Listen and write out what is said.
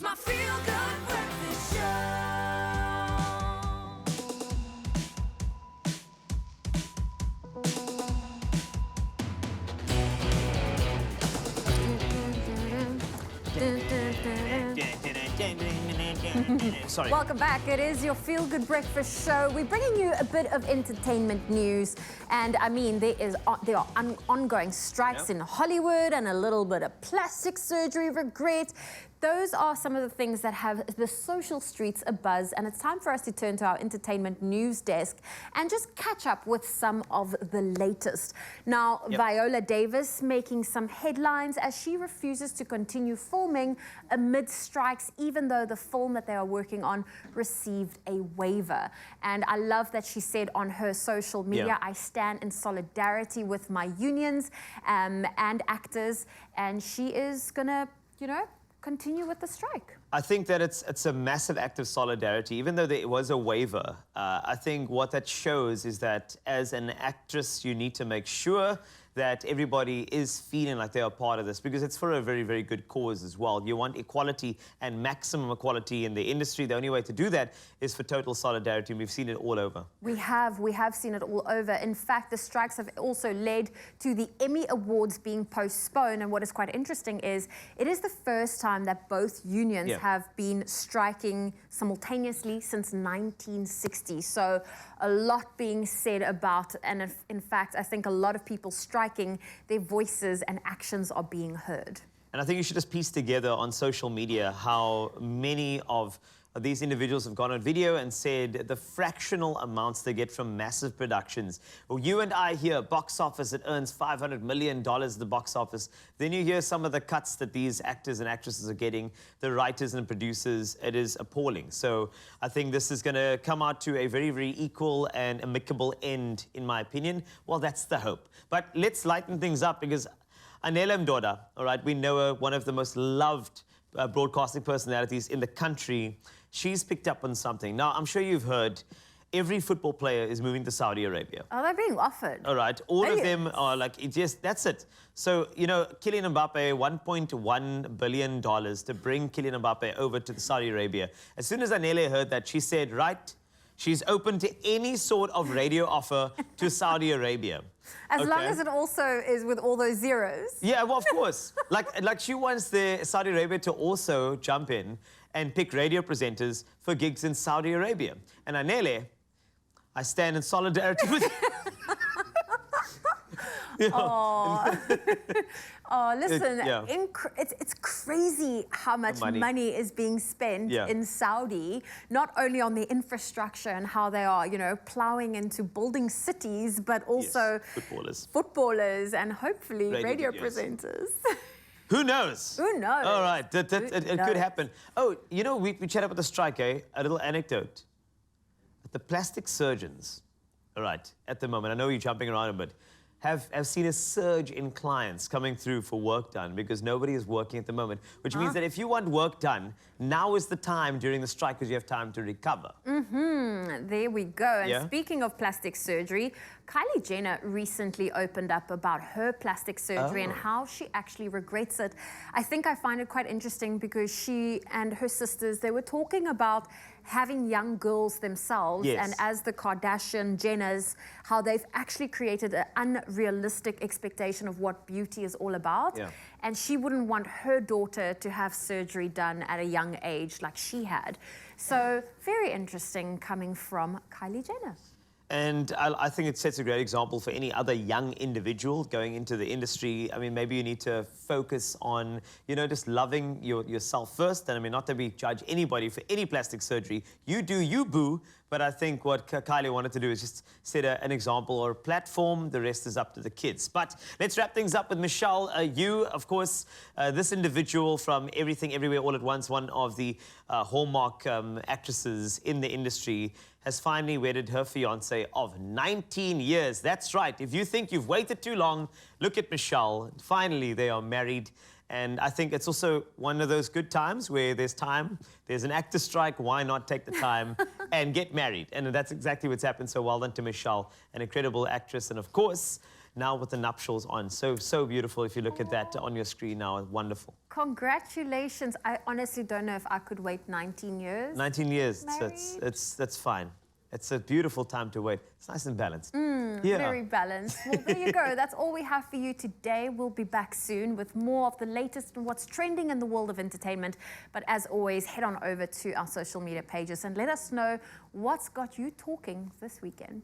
my feel-good breakfast show. Sorry. Welcome back. It is your Feel Good Breakfast show. We're bringing you a bit of entertainment news. And I mean, there are ongoing strikes in Hollywood and a little bit of plastic surgery regret. Those are some of the things that have the social streets abuzz, and it's time for us to turn to our entertainment news desk and just catch up with some of the latest. Now, Viola Davis making some headlines as she refuses to continue filming amid strikes, even though the film that they are working on received a waiver. And I love that she said on her social media, I stand in solidarity with my unions and actors, and she is gonna, you know, continue with the strike. I think that it's a massive act of solidarity, even though there was a waiver. I think what that shows is that as an actress, you need to make sure that everybody is feeling like they are part of this, because it's for a very, very good cause as well. You want equality and maximum equality in the industry. The only way to do that is for total solidarity, and we've seen it all over. We have seen it all over. In fact, the strikes have also led to the Emmy Awards being postponed, and what is quite interesting is it is the first time that both unions have been striking simultaneously since 1960. So a lot being said about, and in fact, I think a lot of people striking, their voices and actions are being heard. And I think you should just piece together on social media how many of these individuals have gone on video and said the fractional amounts they get from massive productions. Well, you and I hear box office, it earns $500 million at the box office. Then you hear some of the cuts that these actors and actresses are getting, the writers and producers. It is appalling. So I think this is going to come out to a very, very equal and amicable end, in my opinion. Well, that's the hope. But let's lighten things up, because Anele Mdoda, all right, we know her, one of the most loved broadcasting personalities in the country. She's picked up on something. Now, I'm sure you've heard every football player is moving to Saudi Arabia. Oh, they're being offered. All right. All of them are like, that's it. So, you know, Kylian Mbappe, $1.1 billion to bring Kylian Mbappe over to Saudi Arabia. As soon as Anele heard that, she said, right, she's open to any sort of radio offer to Saudi Arabia. As long as it also is with all those zeros. Yeah, well, of course. like she wants the Saudi Arabia to also jump in and pick radio presenters for gigs in Saudi Arabia. And Anele, I stand in solidarity with you. Oh, listen, it's crazy how much money is being spent in Saudi, not only on the infrastructure and how they are, you know, plowing into building cities, but also footballers and hopefully radio presenters. Who knows? Who knows? All right, it could happen. Oh, you know, we chat about the strike, eh? A little anecdote. The plastic surgeons, all right, at the moment, I know you're jumping around a bit, have seen a surge in clients coming through for work done, because nobody is working at the moment, which means that if you want work done, now is the time during the strike, because you have time to recover. There we go. And speaking of plastic surgery, Kylie Jenner recently opened up about her plastic surgery and how she actually regrets it. I think I find it quite interesting because she and her sisters, they were talking about having young girls themselves, and as the Kardashian Jenners, how they've actually created an unrealistic expectation of what beauty is all about. And she wouldn't want her daughter to have surgery done at a young age like she had. So very interesting coming from Kylie Jenner. And I think it sets a great example for any other young individual going into the industry. I mean, maybe you need to focus on, you know, just loving yourself first. And I mean, not that we judge anybody for any plastic surgery. You do you, boo. But I think what Kylie wanted to do is just set an example or a platform. The rest is up to the kids. But let's wrap things up with Michelle. You, of course, this individual from Everything Everywhere All at Once, one of the hallmark actresses in the industry, has finally wedded her fiancé of 19 years. That's right. If you think you've waited too long, look at Michelle. Finally, they are married. And I think it's also one of those good times where there's time, there's an actor strike, why not take the time and get married? And that's exactly what's happened. So well done to Michelle, an incredible actress. And of course, now with the nuptials on. So beautiful if you look at that on your screen now. Wonderful. Congratulations. I honestly don't know if I could wait 19 years. 19 years. So Married. that's fine. It's a beautiful time to wait. It's nice and balanced. Yeah. Very balanced. Well, there you go. That's all we have for you today. We'll be back soon with more of the latest and what's trending in the world of entertainment. But as always, head on over to our social media pages and let us know what's got you talking this weekend.